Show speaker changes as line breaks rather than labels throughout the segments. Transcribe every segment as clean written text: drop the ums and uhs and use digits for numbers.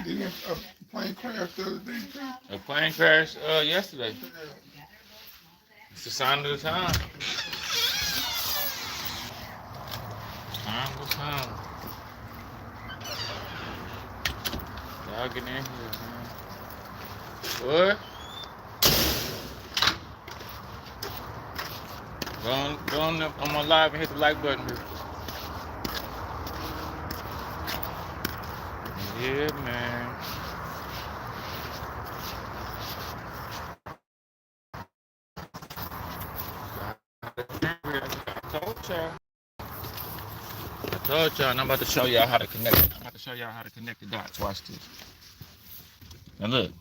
Didn't a plane crash the other day too?
A plane crash yesterday. It's the sign of the time. Time to time. Y'all get in here, man. What? Go on my live and hit the like button. Yeah, man. I told y'all, and I'm about to show y'all how to connect. I'm about to show y'all how to connect the dots. Watch this. Now look,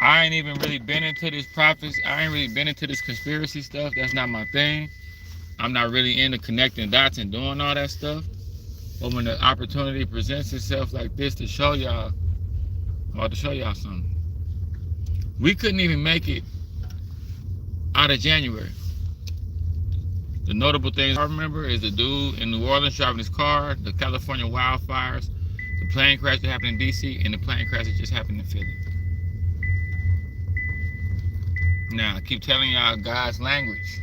I ain't even really been into this prophets. I ain't really been into this conspiracy stuff. That's not my thing. I'm not really into connecting dots and doing all that stuff. But when the opportunity presents itself like this to show y'all, I'm about to show y'all something. We couldn't even make it out of January. The notable things I remember is the dude in New Orleans driving his car, the California wildfires, the plane crash that happened in DC, and the plane crash that just happened in Philly. Now, I keep telling y'all God's language.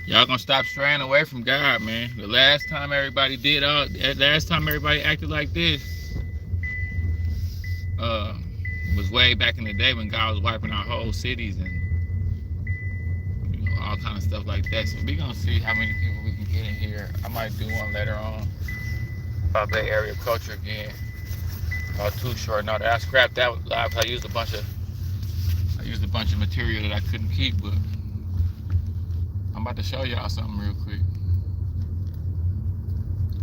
Y'all gonna stop straying away from God, man. The last time everybody acted like this, was way back in the day when God was wiping out whole cities and all kind of stuff like that. So we gonna see how many people we can get in here. I might do one later on about Bay Area culture again. Too short. Now that I scrapped that live, I used a bunch of material that I couldn't keep, but I'm about to show y'all something real quick.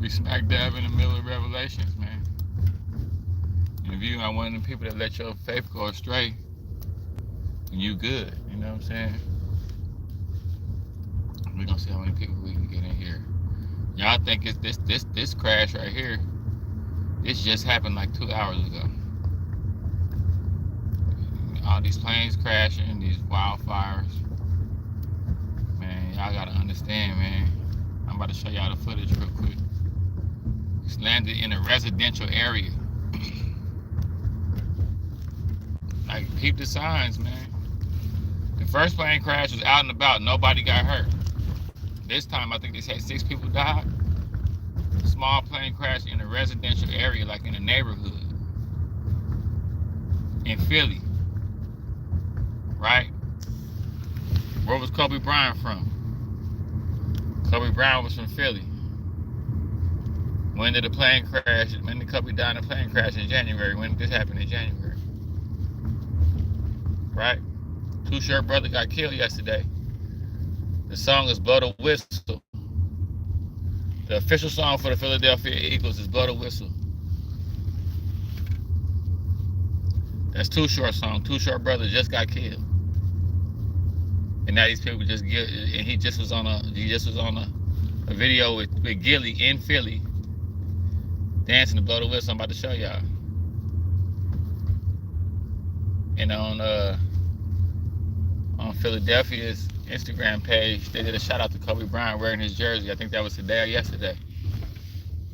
We smack dab in the middle of Revelations, man. And if you are one of the people that let your faith go astray, then you good. You know what I'm saying? We're gonna see how many people we can get in here. Y'all think it's this crash right here? This just happened like 2 hours ago. All these planes crashing, these wildfires. Man, y'all gotta understand, man. I'm about to show y'all the footage real quick. It's landed in a residential area. Like, keep the signs, man. The first plane crash was out and about. Nobody got hurt. This time, I think they said 6 people died. Small plane crash in a residential area, like in a neighborhood in Philly, right? Where was Kobe Bryant from? Kobe Bryant was from Philly. When did the plane crash? When did Kobe die in a plane crash in January? When did this happen in January? Right? Too Short brother got killed yesterday. The song is Blow the Whistle. The official song for the Philadelphia Eagles is Blow the Whistle. That's Too Short song. Too Short brother just got killed. And now these people just get, and he just was on a video with Gillie in Philly dancing to Blow the Whistle. I'm about to show y'all. And on Philadelphia's Instagram page, they did a shout out to Kobe Bryant wearing his jersey. I think that was today or yesterday.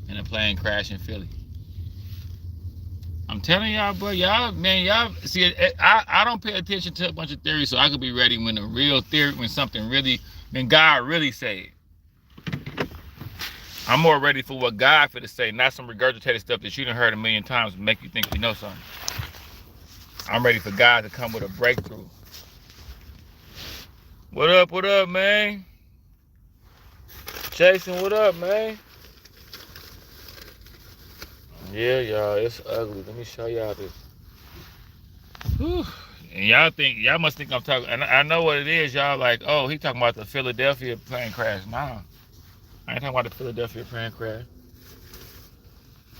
In a plane crash in Philly. I'm telling y'all, bro, y'all see, I don't pay attention to a bunch of theories, so I could be ready when the real theory, when something really, when God really say it. I'm more ready for what God finna say, not some regurgitated stuff that you done heard a million times and make you think you know something. I'm ready for God to come with a breakthrough. What up, man? Jason, what up, man? Yeah, y'all, it's ugly. Let me show y'all this. Whew. And y'all must think I'm talking, and I know what it is. Y'all like, oh, he talking about the Philadelphia plane crash. Nah, I ain't talking about the Philadelphia plane crash.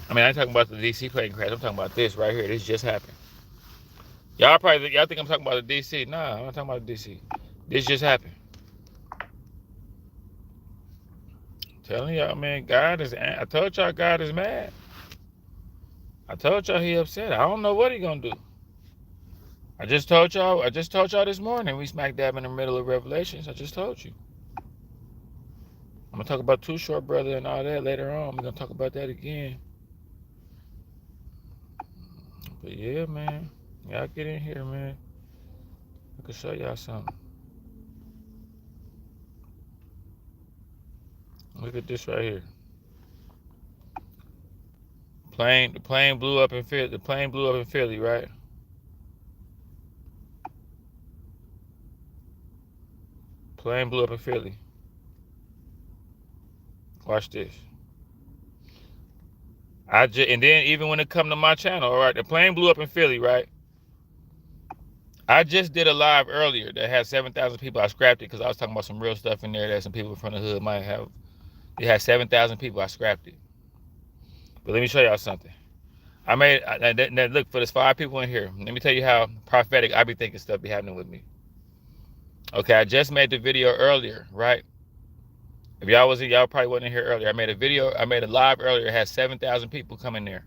I mean, I ain't talking about the DC plane crash. I'm talking about this right here. This just happened. Y'all think I'm talking about the DC. Nah, I'm not talking about the DC. This just happened. I'm telling y'all, man, I told y'all God is mad. I told y'all he upset. I don't know what he gonna do. I just told y'all this morning we smack dab in the middle of Revelations. I just told you. I'm gonna talk about Too Short brother and all that later on. We're gonna talk about that again. But yeah, man. Y'all get in here, man. I can show y'all something. Look at this right here. The plane blew up in Philly. The plane blew up in Philly, right? Plane blew up in Philly. Watch this. And then even when it come to my channel, all right, the plane blew up in Philly, right? I just did a live earlier that had 7,000 people. I scrapped it because I was talking about some real stuff in there that some people from the hood might have. It had 7,000 people. I scrapped it. But let me show y'all something. Look, for there's 5 people in here. Let me tell you how prophetic I be thinking stuff be happening with me. Okay, I just made the video earlier, right? If y'all probably wasn't here earlier. I made a live earlier. It had 7,000 people coming there.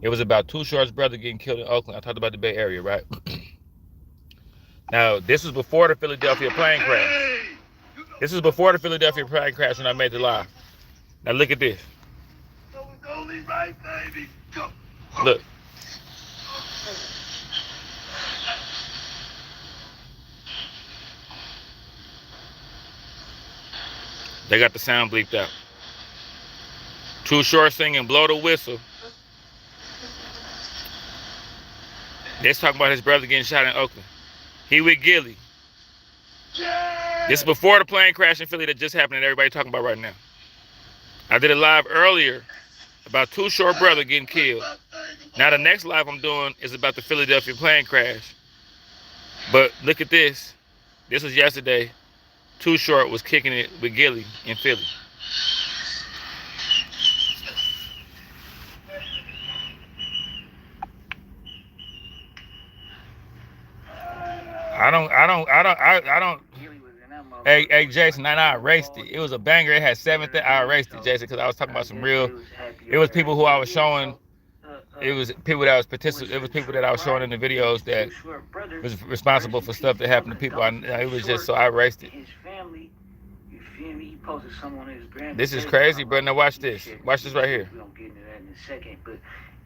It was about Too Short's brother getting killed in Oakland. I talked about the Bay Area, right? Now, this was before the Philadelphia plane crash. This is before the Philadelphia plane crash when I made the live. Now look at this. Look. They got the sound bleeped out. Too Short singing Blow the Whistle. They're talking about his brother getting shot in Oakland. He with Gillie. This is before the plane crash in Philly that just happened that everybody talking about right now. I did a live earlier about Too Short brother getting killed. Now the next live I'm doing is about the Philadelphia plane crash. But look at this. This was yesterday. Too Short was kicking it with Gillie in Philly. I don't. Hey, Jason, I erased it. It was a banger. It had 7,000. I erased it, Jason, because I was talking about some real. It was people who I was showing. It was people that was participating. It was people that I was showing in the videos that was responsible for stuff that happened to people. It was just so I erased it. This is crazy, bro. Now watch this. Watch this right here.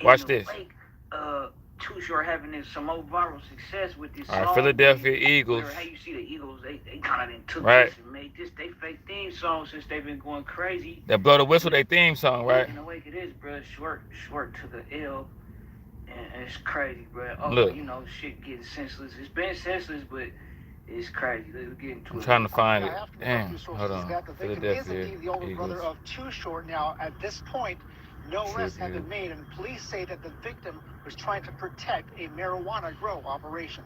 Watch this.
Too Short having some more viral success with this
All right,
song.
Philadelphia Eagles.
How you see the Eagles, they kind of took
right.
This and made this they fake theme song since they've been going crazy.
That Blow the Whistle, they theme song, right?
In the wake of this, bro, short to the L, and it's crazy, bro. Oh,
Look.
You know, shit getting senseless. It's been senseless, but it's crazy. Let's get into it.
I'm trying to find it. Damn,
hold
on.
That the victim is indeed the older brother of Too Short. Now, at this point, no arrests have been made, and police say that the victim was trying to protect a marijuana grow operation.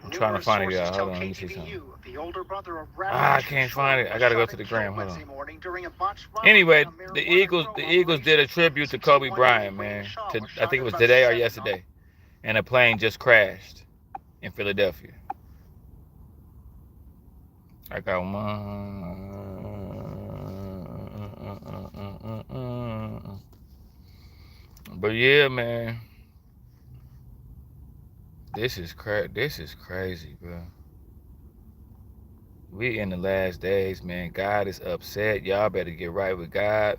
I'm trying to find it, y'all. Hold on, let me see something.
The older brother of
I can't find it. I gotta go to the gram. Hold on. Anyway, the Eagles did a tribute to Kobe Bryant, man. I think it was today or yesterday, and a plane just crashed in Philadelphia. I got one. But yeah, man. This is crazy, bro. We in the last days, man. God is upset. Y'all better get right with God.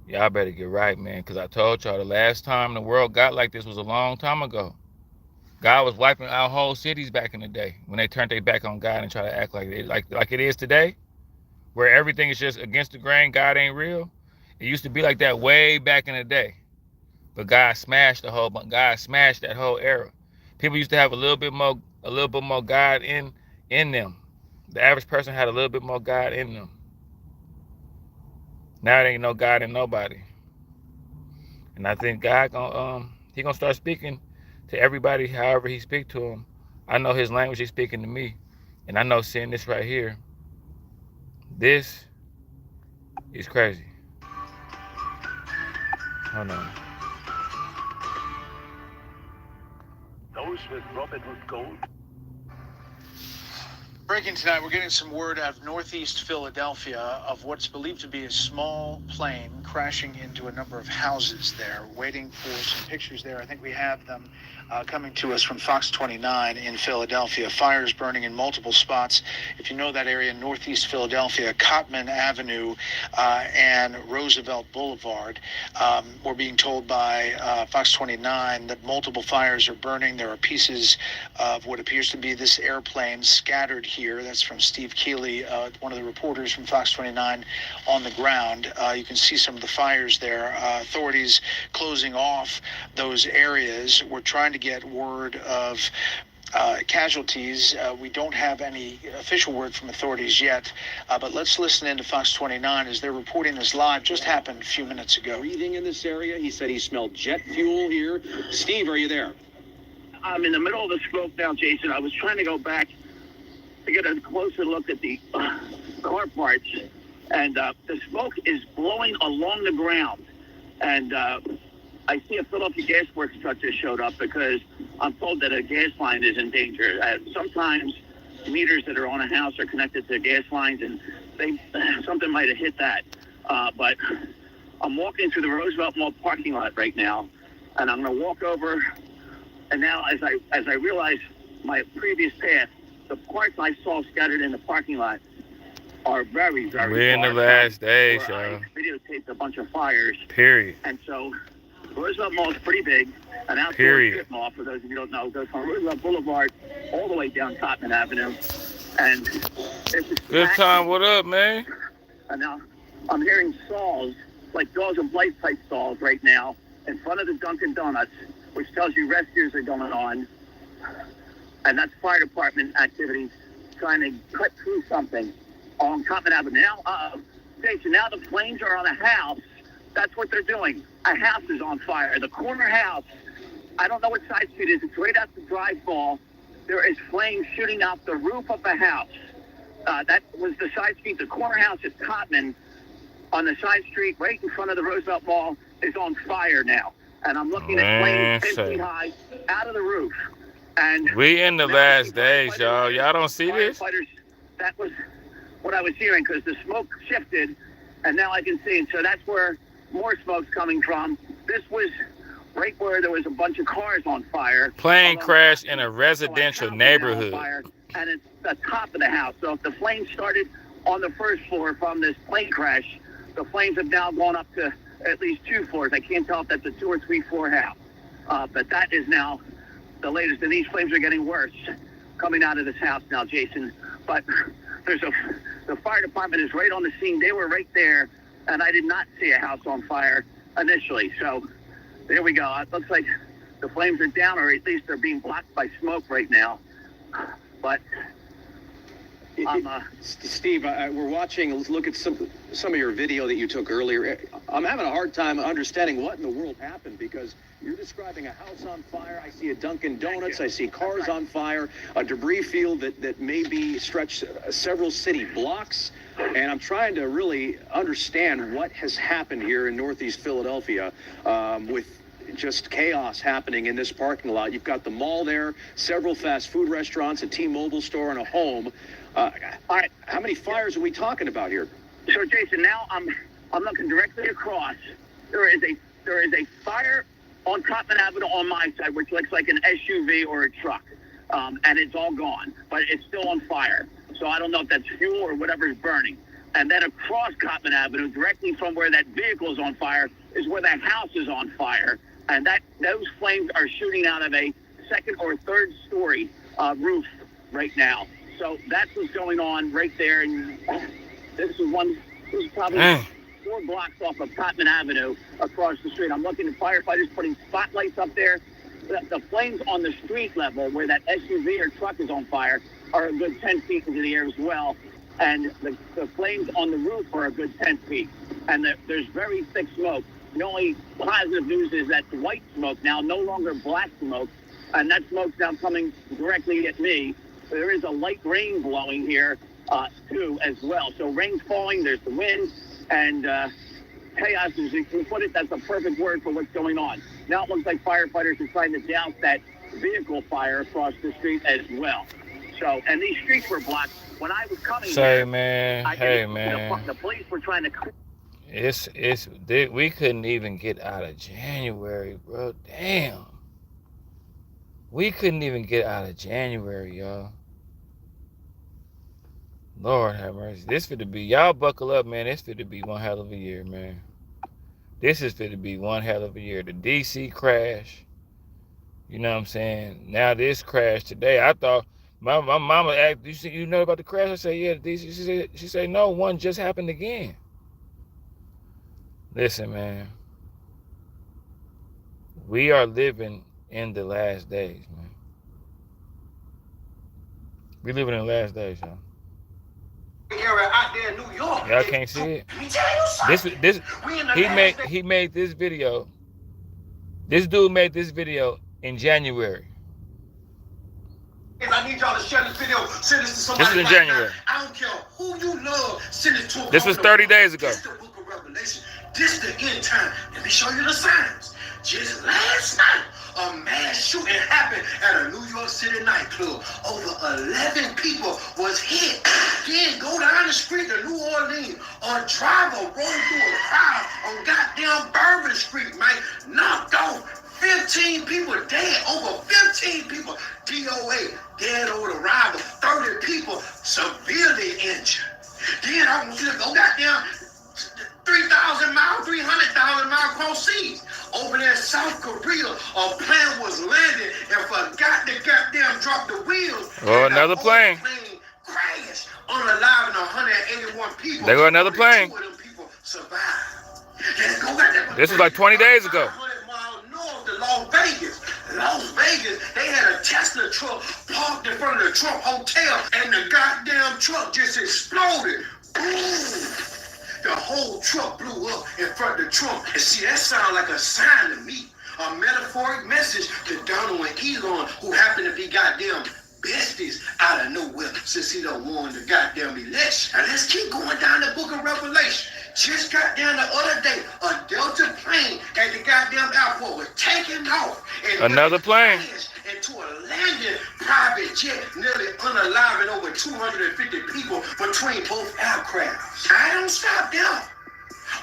Y'all better get right, man. Because I told y'all the last time the world got like this was a long time ago. God was wiping out whole cities back in the day when they turned their back on God and try to act like it is today, where everything is just against the grain. God ain't real. It used to be like that way back in the day, but God smashed that whole era. People used to have a little bit more God in them. The average person had a little bit more God in them. Now there ain't no God in nobody. And I think God he gonna start speaking to everybody however he speak to them. I know his language he's speaking to me. And I know seeing this right here, this is crazy. Hold on.
Those with Robin Hood Gold.
Breaking tonight, we're getting some word out of northeast Philadelphia of what's believed to be a small plane crashing into a number of houses there. Waiting for some pictures there. I think we have them coming to us from Fox 29 in Philadelphia. Fires burning in multiple spots. If you know that area, northeast Philadelphia, Cotman Avenue and Roosevelt Boulevard. We're being told by Fox 29 that multiple fires are burning. There are pieces of what appears to be this airplane scattered here. That's from Steve Gillie, one of the reporters from Fox 29 on the ground. You can see some of the fires there. Authorities closing off those areas. We're trying to get word of casualties. We don't have any official word from authorities yet, but let's listen in to Fox 29 as they're reporting this live. Just happened a few minutes ago.
Breathing in this area. He said he smelled jet fuel here. Steve, are you there?
I'm in the middle of the smoke now, Jason. I was trying to go back to get a closer look at the car parts, and the smoke is blowing along the ground. And I see a Philadelphia Gas Works truck just showed up because I'm told that a gas line is in danger. Sometimes meters that are on a house are connected to gas lines, and something might have hit that. But I'm walking through the Roosevelt Mall parking lot right now, and I'm going to walk over. And now, as I realize my previous path, the parts I saw scattered in the parking lot are very, very
We're in the last days, y'all.
I videotaped a bunch of fires.
Period.
And so, Roosevelt Mall is pretty big. An outdoor strip mall, for those of you who don't know, goes from Roosevelt Boulevard all the way down Cotman Avenue. And it's
good time. What up, man?
And now I'm hearing saws, like dogs and blight type saws right now, in front of the Dunkin' Donuts, which tells you rescues are going on. And that's fire department activity trying to cut through something on Cotman Avenue. Now, Jason, now the flames are on a house. That's what they're doing. A house is on fire. The corner house, I don't know what side street it is. It's right out the drive ball. There is flames shooting out the roof of the house. That was the side street. The corner house at Cotman on the side street right in front of the Roosevelt Mall is on fire now. And I'm looking at flames 10 feet high out of the roof. And
we in the last days, y'all. Y'all don't see this?
That was what I was hearing because the smoke shifted, and now I can see it. So that's where more smoke's coming from. This was right where there was a bunch of cars on fire.
Plane crash in a residential neighborhood.
And it's the top of the house. So if the flames started on the first floor from this plane crash, the flames have now gone up to at least 2 floors. I can't tell if that's a 2 or 3 floor house. But that is now the latest. And these flames are getting worse coming out of this house now, Jason. But the fire department is right on the scene. They were right there, and I did not see a house on fire initially. So there we go. It looks like the flames are down, or at least they're being blocked by smoke right now. But
Steve, we're watching. Let's look at some of your video that you took earlier. I'm having a hard time understanding what in the world happened because you're describing a house on fire. I see a Dunkin' Donuts. I see cars on fire, a debris field that may be stretched several city blocks. And I'm trying to really understand what has happened here in Northeast Philadelphia with just chaos happening in this parking lot. You've got the mall there, several fast food restaurants, a T-Mobile store, and a home. All right, how many fires are we talking about here?
So, Jason, now I'm looking directly across. There is a fire on Cotman Avenue on my side, which looks like an SUV or a truck, and it's all gone, but it's still on fire. So I don't know if that's fuel or whatever is burning. And then across Cotman Avenue, directly from where that vehicle is on fire, is where that house is on fire. And those flames are shooting out of a second or third story roof right now. So that's what's going on right there. And this is probably 4 blocks off of Cotman Avenue across the street. I'm looking at firefighters putting spotlights up there. The flames on the street level where that SUV or truck is on fire are a good 10 feet into the air as well. And the flames on the roof are a good 10 feet. And there's very thick smoke. The only positive news is that the white smoke now, no longer black smoke, and that smoke's now coming directly at me. There is a light rain blowing here, too, as well. So rain's falling, there's the wind, and chaos, as you can put it, that's a perfect word for what's going on. Now it looks like firefighters are trying to douse that vehicle fire across the street as well. So, and these streets were blocked. When I was coming
Say,
here,
man, hey, man.
the police were trying to.
We couldn't even get out of January, bro. Damn. We couldn't even get out of January, y'all. Lord have mercy. This fit to be, y'all buckle up, man. This fit to be one hell of a year, man. This is fit to be one hell of a year. The DC crash. You know what I'm saying? Now this crash today. I thought my mama asked, you know about the crash? I said, yeah, the DC. She said, no, one just happened again. Listen, man. We are living in the last days, man. We living in the last days, y'all.
Out there in New York.
Y'all can't see it.
Let me tell you something.
He made this video. This dude made this video in January.
I need y'all to share this video. Send this to somebody.
This is in January.
I don't care who you love. Send it to.
This was 30 days ago.
This the book of Revelation. This the end time. Let me show you the signs. Just last night, a mass shooting happened at a New York City nightclub. Over 11 people was hit. Then go down the street to New Orleans. A driver rolled through a crowd on goddamn Bourbon Street, man. Knocked off. 15 people dead. Over 15 people. DOA dead over the ride. 30 people severely injured. Then I want you to go goddamn 3,000 miles, 300,000 miles across seas. Over there in South Korea, a plane was landing and forgot to goddamn drop the wheels.
Oh, another plane.
Plane crashed, unaliving 181 people.
There go another plane.
2 of them people survived.
This was like 20 days ago.
100 miles north to Las Vegas. Las Vegas, they had a Tesla truck parked in front of the Trump Hotel, and the goddamn truck just exploded. Boom! The whole truck blew up in front of the Trump. And see, that sounds like a sign to me. A metaphoric message to Donald and Elon, who happen to be goddamn besties out of nowhere since he done won the goddamn election. Now let's keep going down the book of Revelation. Just got down the other day, a Delta plane at the goddamn airport was taking off. And
another plane.
Into a landing private jet, nearly unaliving over 250 people between both aircrafts. I don't stop there.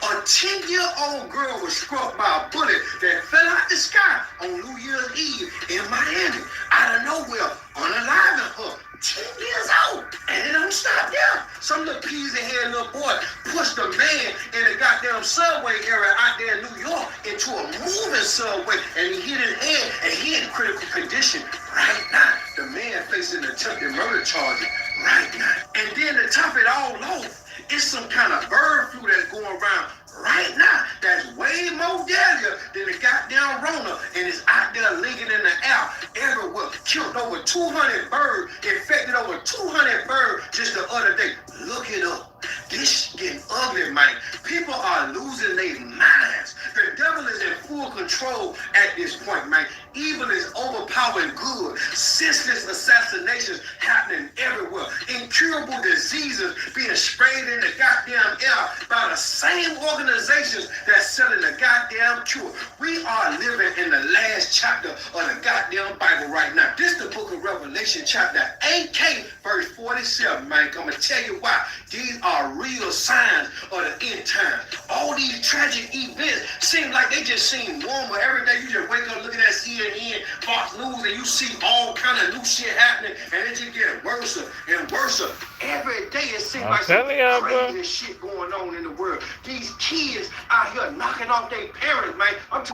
A 10-year-old girl was struck by a bullet that fell out the sky on New Year's Eve in Miami. Out of nowhere, unaliving her. 10 years old. And it don't stop there. Some little peasy-head little boy pushed a man in the goddamn subway area out there in New York into a moving subway, and he hit his head, and he in critical condition right now. The man facing attempted murder charges right now. And then to top it all off, it's some kind of bird flu that's going around right now that's way more deadlier than the goddamn Rona, and it's out there lingering in the air everywhere. Killed over 200 birds, infected over 200 birds just the other day. Look it up. This getting ugly, man. People are losing their minds. The devil is in full control at this point, man. Evil is overpowering good. Senseless assassinations happening everywhere. Incurable diseases being sprayed in the goddamn air by the same organizations that's selling the goddamn cure. We are living in the last chapter of the goddamn Bible right now. This is the book of Revelation, chapter 8, verse 47, man. I'm going to tell you why. These are real signs of the end time. All these tragic events seem like they just seem normal. Every day you just wake up looking at CNN, Fox News, and you see all kind of new shit happening, and it just getting worse and worse. Every day it seems like some crazy shit going on in the world. These kids out here knocking off their parents, man. I'm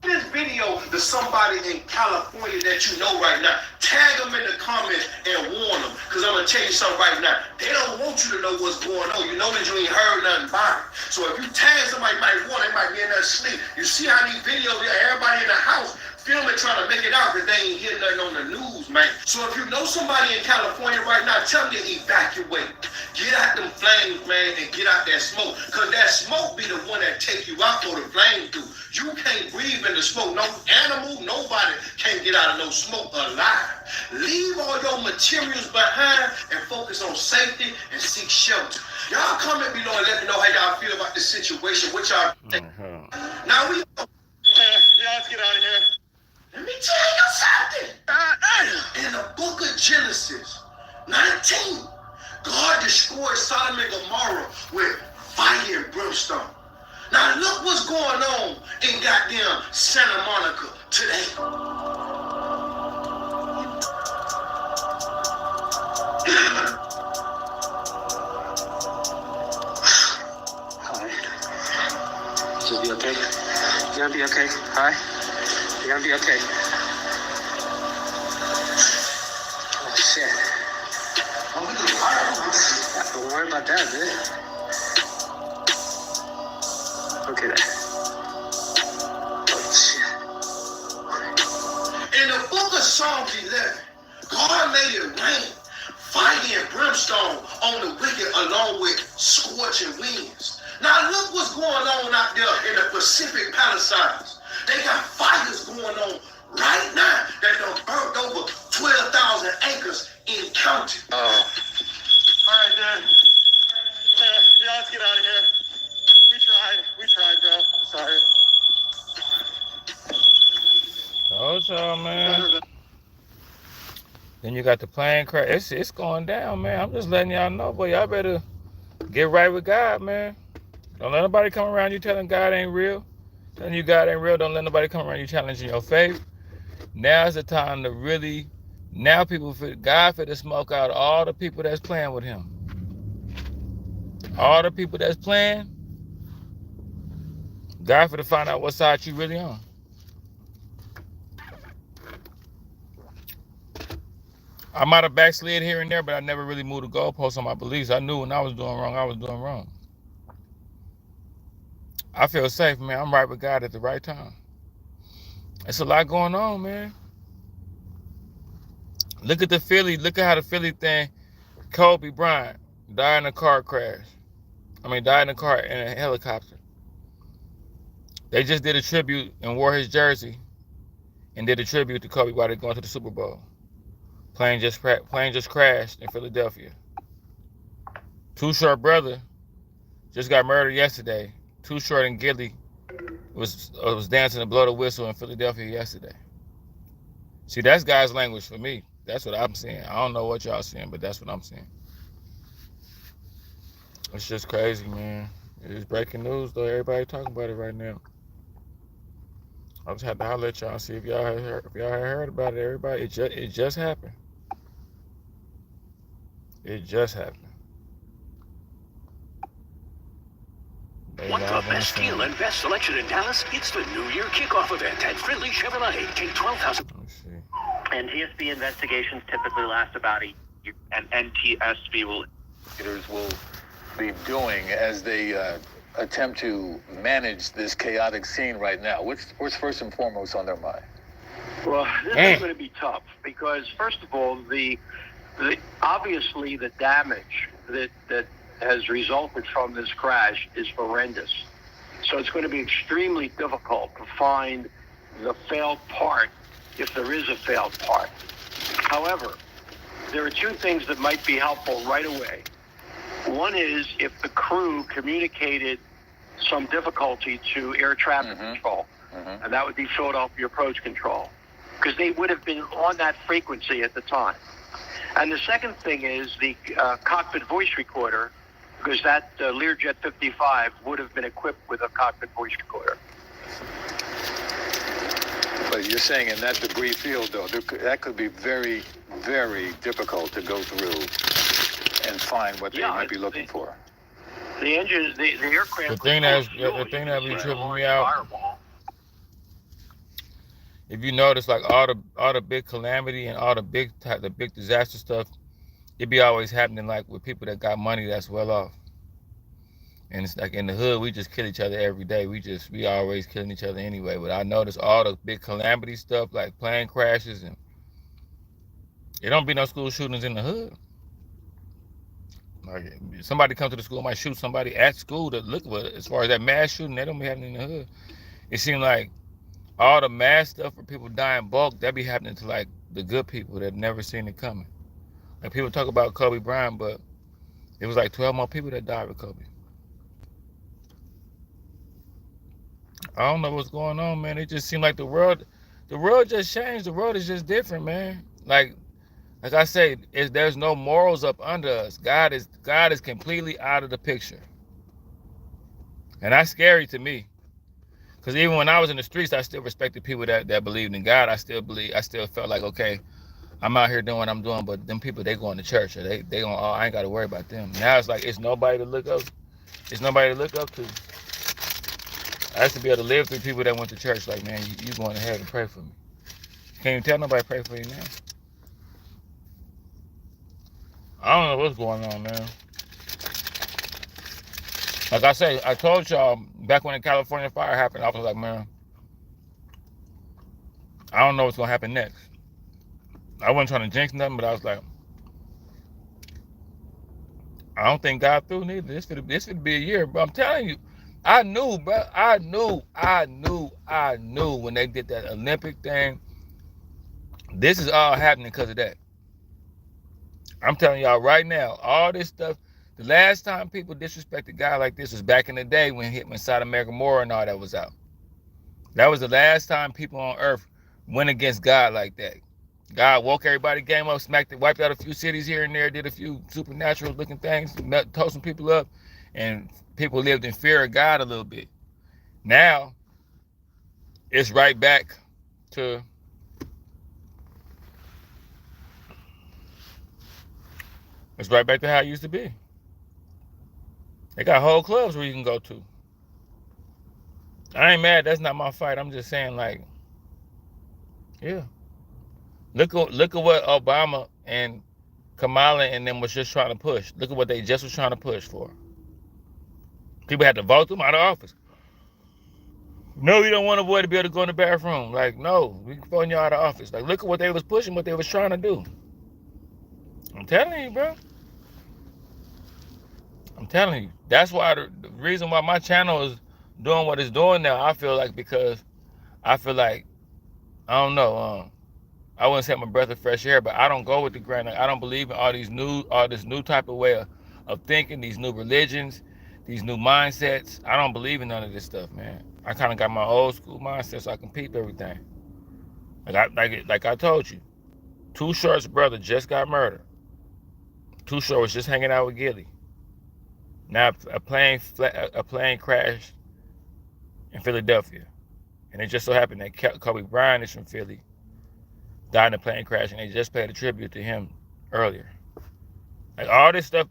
this video to somebody in California that you know right now. Tag them in the comments and warn them. Because I'm going to tell you something right now. They don't want you to know what's going on. You know that you ain't heard nothing about it. So if you tag somebody, might warn, they might be in that sleep. You see how these videos, everybody in the house filming trying to make it out because they ain't hear nothing on the news, man. So if you know somebody in California right now, tell them to evacuate. Get out them flames, man, and get out that smoke. Because that smoke be the one that take you out for the flames do. You can't breathe in the smoke. No animal, nobody can get out of no smoke alive. Leave all your materials behind and focus on safety and seek shelter. Y'all comment below and let me know how y'all feel about this situation. What y'all think. Now we...
Yeah, let's get out of here.
Let me tell you something. In the book of Genesis 19, God destroyed Sodom and Gomorrah with fire and brimstone. Now look what's going on in goddamn Santa Monica today.
Hi. You'll be okay. You're gonna be okay. Hi. You're gonna be okay. Oh shit. Don't worry about that, man. Okay then. Oh shit.
In the book of Psalms 11, God made it rain, fire and brimstone on the wicked along with scorching winds. Now look what's going on out there in the Pacific Palisades. They got fires going on right now that done burnt over 12,000 acres in county.
Oh. All right, then. Yeah, let's get out of here. We tried, bro. I'm sorry.
Told y'all, man. Then you got the plane crash. It's going down, man. I'm just letting y'all know, boy. Y'all better get right with God, man. Don't let nobody come around you telling God ain't real. Telling you God ain't real. Don't let nobody come around you challenging your faith. Now's the time to really. Now people, God for to smoke out all the people that's playing with him. All the people that's playing, God for to find out what side you really on. I might have backslid here and there, but I never really moved the goalposts on my beliefs. I knew when I was doing wrong, I was doing wrong. I feel safe, man. I'm right with God at the right time. It's a lot going on, man. Look at the Philly. Look at how the Philly thing. Kobe Bryant died in a car crash. Died in a car in a helicopter. They just did a tribute and wore his jersey and did a tribute to Kobe while they're going to the Super Bowl. Plane just crashed in Philadelphia. Too Short brother just got murdered yesterday. Too Short and Gillie was dancing to blow the whistle in Philadelphia yesterday. See, that's God's language for me. That's what I'm seeing. I don't know what y'all seeing, but that's what I'm seeing. It's just crazy, man. It's breaking news, though. Everybody talking about it right now. I just had to holler at y'all and see if y'all had heard about it. Everybody, it just happened. It just happened.
Want the best deal and best selection in Dallas? It's the New Year kickoff event at Friendly Chevrolet. Take 12,000.
Let me see.
NTSB investigations typically last about a year, and NTSB will
be doing as they attempt to manage this chaotic scene right now? What's first and foremost on their mind?
Well, this is going to be tough because, first of all, obviously the damage that has resulted from this crash is horrendous. So it's going to be extremely difficult to find the failed part, if there is a failed part. However, there are two things that might be helpful right away. One is if the crew communicated some difficulty to air traffic control, and that would be Philadelphia approach control, because they would have been on that frequency at the time. And the second thing is the cockpit voice recorder, because that Learjet 55 would have been equipped with a cockpit voice recorder.
But you're saying in that debris field, though, that could be very, very difficult to go through and find what they might be looking for.
The engines, the aircraft.
The thing that be tripping me out. If you notice, like all the big calamity and all the big disaster stuff, it be always happening like with people that got money that's well off. And it's like in the hood, we just kill each other every day. We always killing each other anyway. But I notice all the big calamity stuff like plane crashes, and it don't be no school shootings in the hood. Like somebody come to the school might shoot somebody at school to look at. As far as that mass shooting, they don't be happening in the hood. It seems like all the mass stuff where people die in bulk, that be happening to like the good people that never seen it coming. Like people talk about Kobe Bryant, but it was like 12 more people that died with Kobe. I don't know what's going on, man. It just seemed like the world The world just changed. The world is just different, man. Like I say, there's no morals up under us. God is completely out of the picture. And that's scary to me. Because even when I was in the streets, I still respected people that believed in God. I still felt like, okay, I'm out here doing what I'm doing, but them people, they going to church, or they going, oh, I ain't got to worry about them. Now it's like, it's nobody to look up. It's nobody to look up to. I used to be able to live through people that went to church, like, man, you going to heaven, pray for me. You can't even tell nobody pray for you now. I don't know what's going on, man. Like I say, I told y'all back when the California fire happened, I was like, man, I don't know what's gonna happen next. I wasn't trying to jinx nothing, but I was like, I don't think God through neither. This could be a year, but I'm telling you, I knew, bro. I knew when they did that Olympic thing. This is all happening because of that. I'm telling y'all right now, all this stuff. The last time people disrespected God like this was back in the day when Sodom and Gomorrah and all that was out. That was the last time people on earth went against God like that. God woke everybody game up, wiped out a few cities here and there, did a few supernatural looking things, told some people up, and people lived in fear of God a little bit. Now, it's right back to how it used to be. They got whole clubs where you can go to. I ain't mad. That's not my fight. I'm just saying, like, yeah. Look at what Obama and Kamala and them was just trying to push. Look at what they just was trying to push for. People had to vote them out of office. No, you don't want a boy to be able to go in the bathroom. Like, no, we can vote you out of office. Like, look at what they was pushing, what they was trying to do. I'm telling you, bro. I'm telling you. That's why the reason why my channel is doing what it's doing now, I feel like, because I feel like, I don't know, I wouldn't say I'm a breath of fresh air, but I don't go with the grain. Like, I don't believe in all this new type of way of thinking, these new religions, these new mindsets. I don't believe in none of this stuff, man. I kind of got my old school mindset, so I can peep everything. Like I told you, Too Short's brother just got murdered. Too Short was just hanging out with Gillie. Now a plane crashed in Philadelphia, and it just so happened that Kobe Bryant is from Philly. Died in a plane crash, and they just paid a tribute to him earlier. Like, all this stuff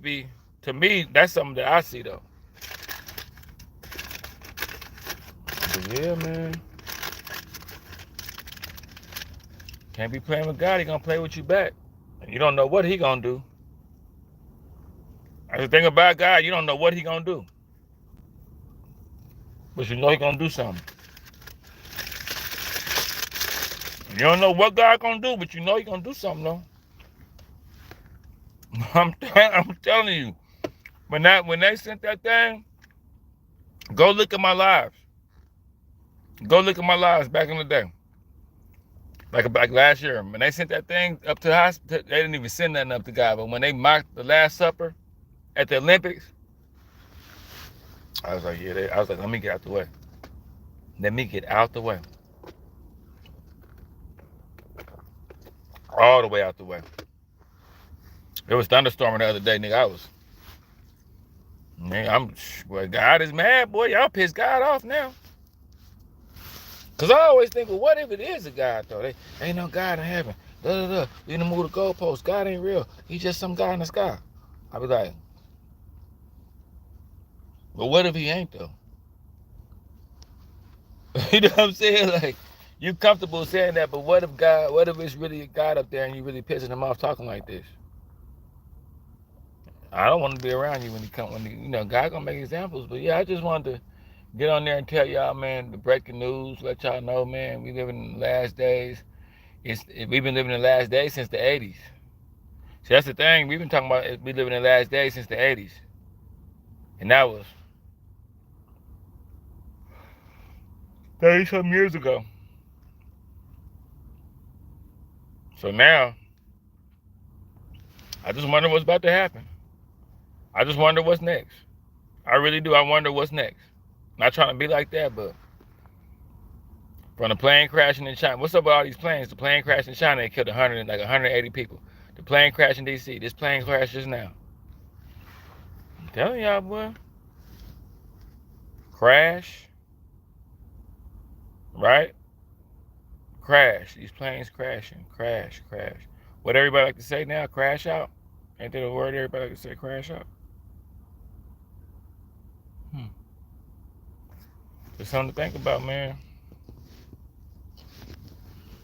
to me, that's something that I see, though. But yeah, man. Can't be playing with God. He gonna play with you back. And you don't know what he gonna do. That's the thing about God, you don't know what he gonna do. But you know he gonna do something. You don't know what God gonna do, but you know he gonna do something, though. I'm telling you. When they sent that thing, go look at my lives. Go look at my lives back in the day. Like last year. When they sent that thing up to the hospital, they didn't even send nothing up to God. But when they mocked the Last Supper at the Olympics, I was like, let me get out the way. Let me get out the way. All the way out the way. It was thunderstorming the other day, nigga. Boy, God is mad, boy. Y'all pissed God off now. Because I always think, well, what if it is a God, though? They ain't no God in heaven. We need to move the goalposts. God ain't real. He's just some guy in the sky. I be like, but what if he ain't, though? You know what I'm saying? Like, you comfortable saying that, but what if it's really a God up there and you really pissing him off talking like this? I don't want to be around you when God gonna make examples. But yeah, I just wanted to get on there and tell y'all, man, the breaking news, let y'all know, man, we living in the last days. We've been living in the last days since the 80s. See, that's the thing. We've been talking about we living in the last days since the 80s. And that was 30-something years ago. So now, I just wonder what's about to happen. I just wonder what's next. I really do. I wonder what's next. Not trying to be like that, but From the plane crashing in China. What's up with all these planes? The plane crashed in China and killed 180 people. The plane crashed in D.C. This plane crashed just now. I'm telling y'all, boy. Crash. Right? Crash. These planes crashing. Crash, crash. What everybody like to say now? Crash out? Ain't that a word everybody like to say? Crash out? Just something to think about, man.